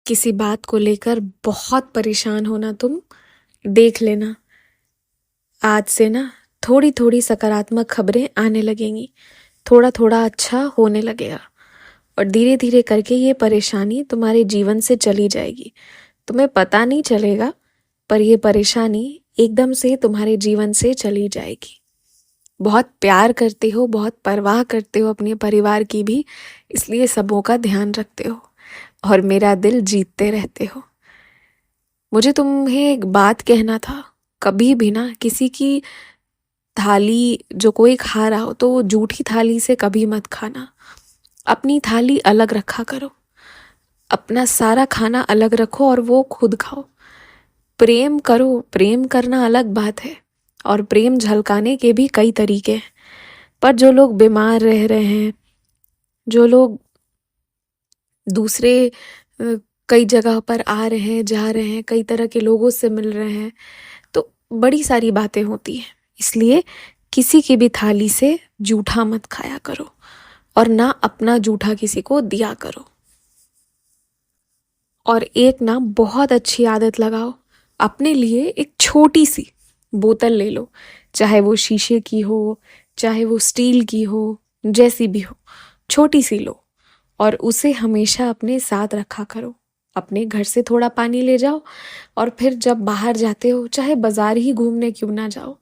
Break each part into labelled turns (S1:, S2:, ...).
S1: किसी बात को लेकर बहुत परेशान हो ना तुम, देख लेना आज से ना थोड़ी थोड़ी सकारात्मक खबरें आने लगेंगी। थोड़ा थोड़ा अच्छा होने लगेगा और धीरे धीरे करके ये परेशानी तुम्हारे जीवन से चली जाएगी। तुम्हें पता नहीं चलेगा, पर ये परेशानी एकदम से तुम्हारे जीवन से चली जाएगी। बहुत प्यार करते हो, बहुत परवाह करते हो अपने परिवार की भी, इसलिए सबों का ध्यान रखते हो और मेरा दिल जीतते रहते हो। मुझे तुम्हें एक बात कहना था, कभी भी ना किसी की थाली जो कोई खा रहा हो तो वो जूठी थाली से कभी मत खाना। अपनी थाली अलग रखा करो, अपना सारा खाना अलग रखो और वो खुद खाओ। प्रेम करो, प्रेम करना अलग बात है और प्रेम झलकाने के भी कई तरीके हैं। पर जो लोग बीमार रह रहे हैं, जो लोग दूसरे कई जगह पर आ रहे हैं, जा रहे हैं, कई तरह के लोगों से मिल रहे हैं, तो बड़ी सारी बातें होती हैं। इसलिए किसी की भी थाली से जूठा मत खाया करो और ना अपना जूठा किसी को दिया करो। और एक ना बहुत अच्छी आदत लगाओ, अपने लिए एक छोटी सी बोतल ले लो, चाहे वो शीशे की हो, चाहे वो स्टील की हो, जैसी भी हो, छोटी सी लो और उसे हमेशा अपने साथ रखा करो। अपने घर से थोड़ा पानी ले जाओ और फिर जब बाहर जाते हो, चाहे बाजार ही घूमने क्यों ना जाओ,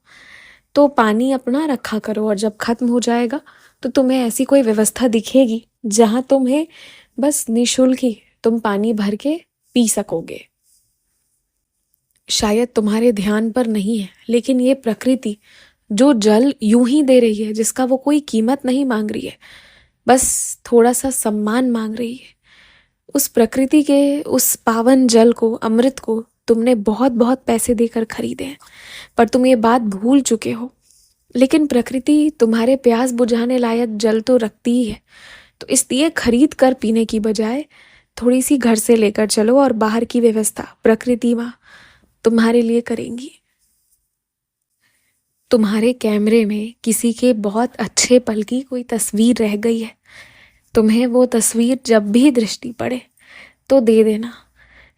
S1: तो पानी अपना रखा करो। और जब खत्म हो जाएगा तो तुम्हें ऐसी कोई व्यवस्था दिखेगी जहां तुम्हें बस निःशुल्क ही तुम पानी भर के पी सकोगे। शायद तुम्हारे ध्यान पर नहीं है, लेकिन ये प्रकृति जो जल यूं ही दे रही है, जिसका वो कोई कीमत नहीं मांग रही है, बस थोड़ा सा सम्मान मांग रही है, उस प्रकृति के उस पावन जल को, अमृत को तुमने बहुत बहुत पैसे देकर खरीदे हैं, पर तुम ये बात भूल चुके हो। लेकिन प्रकृति तुम्हारे प्यास बुझाने लायक जल तो रखती ही है, तो इसलिए खरीद कर पीने की बजाय थोड़ी सी घर से लेकर चलो और बाहर की व्यवस्था प्रकृति माँ तुम्हारे लिए करेंगी। तुम्हारे कैमरे में किसी के बहुत अच्छे पल की कोई तस्वीर रह गई है, तुम्हें वो तस्वीर जब भी दृष्टि पड़े तो दे देना।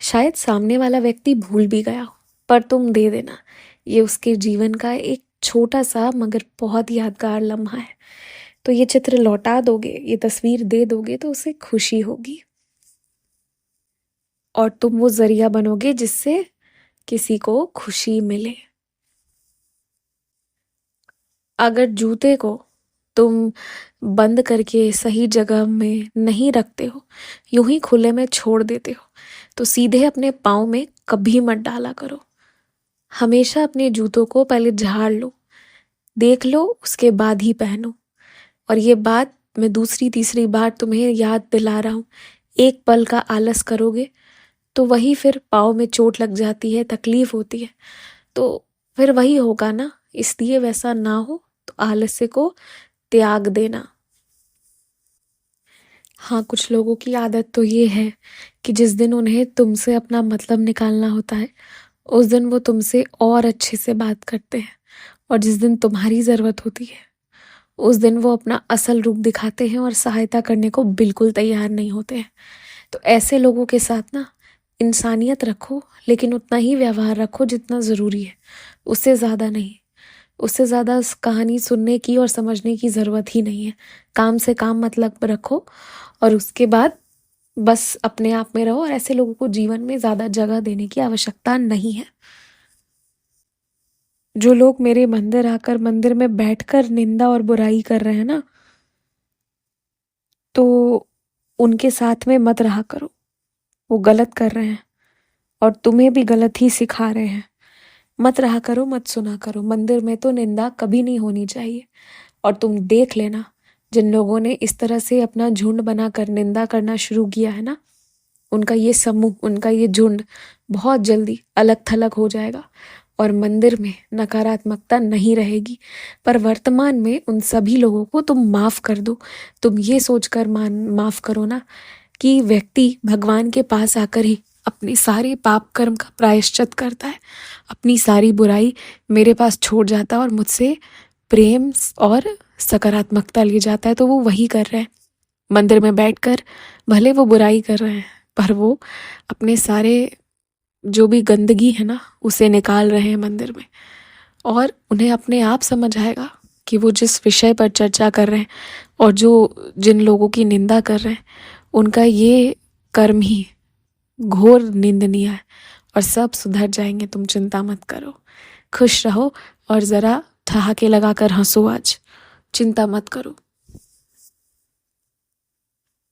S1: शायद सामने वाला व्यक्ति भूल भी गया हो, पर तुम दे देना। ये उसके जीवन का एक छोटा सा मगर बहुत यादगार लम्हा है। तो ये चित्र लौटा दोगे, ये तस्वीर दे दोगे तो उसे खुशी होगी और तुम वो जरिया बनोगे जिससे किसी को खुशी मिले। अगर जूते को तुम बंद करके सही जगह में नहीं रखते हो, यूं ही खुले में छोड़ देते हो, तो सीधे अपने पाँव में कभी मत डाला करो। हमेशा अपने जूतों को पहले झाड़ लो, देख लो, उसके बाद ही पहनो। और ये बात मैं दूसरी तीसरी बार तुम्हें याद दिला रहा हूँ, एक पल का आलस करोगे तो वही फिर पाँव में चोट लग जाती है, तकलीफ होती है, तो फिर वही होगा ना। इसलिए वैसा ना हो तो आलस्य को त्याग देना। हाँ, कुछ लोगों की आदत तो ये है कि जिस दिन उन्हें तुमसे अपना मतलब निकालना होता है, उस दिन वो तुमसे और अच्छे से बात करते हैं, और जिस दिन तुम्हारी ज़रूरत होती है उस दिन वो अपना असल रूप दिखाते हैं और सहायता करने को बिल्कुल तैयार नहीं होते हैं। तो ऐसे लोगों के साथ ना इंसानियत रखो, लेकिन उतना ही व्यवहार रखो जितना ज़रूरी है, उससे ज़्यादा नहीं। उससे ज़्यादा कहानी सुनने की और समझने की ज़रूरत ही नहीं है। काम से काम मतलब रखो और उसके बाद बस अपने आप में रहो, और ऐसे लोगों को जीवन में ज़्यादा जगह देने की आवश्यकता नहीं है। जो लोग मेरे मंदिर आकर मंदिर में बैठकर निंदा और बुराई कर रहे हैं ना, तो उनके साथ में मत रहा करो। वो गलत कर रहे हैं और तुम्हें भी गलत ही सिखा रहे हैं। मत रहा करो, मत सुना करो। मंदिर में तो निंदा कभी नहीं होनी चाहिए। और तुम देख लेना, जिन लोगों ने इस तरह से अपना झुंड बनाकर निंदा करना शुरू किया है ना, उनका ये समूह, उनका ये झुंड बहुत जल्दी अलग थलग हो जाएगा और मंदिर में नकारात्मकता नहीं रहेगी। पर वर्तमान में उन सभी लोगों को तुम माफ़ कर दो। तुम ये सोचकर माफ़ करो ना कि व्यक्ति भगवान के पास आकर ही अपने सारे पाप कर्म का प्रायश्चित करता है, अपनी सारी बुराई मेरे पास छोड़ जाता है और मुझसे प्रेम और सकारात्मकता ले जाता है। तो वो वही कर रहे हैं, मंदिर में बैठकर भले वो बुराई कर रहे हैं, पर वो अपने सारे जो भी गंदगी है ना उसे निकाल रहे हैं मंदिर में, और उन्हें अपने आप समझ आएगा कि वो जिस विषय पर चर्चा कर रहे हैं और जिन लोगों की निंदा कर रहे हैं उनका ये कर्म ही घोर निंदनीय है, और सब सुधर जाएंगे, तुम चिंता मत करो। खुश रहो और ज़रा ठहाके लगाकर हंसो आज, चिंता मत करो।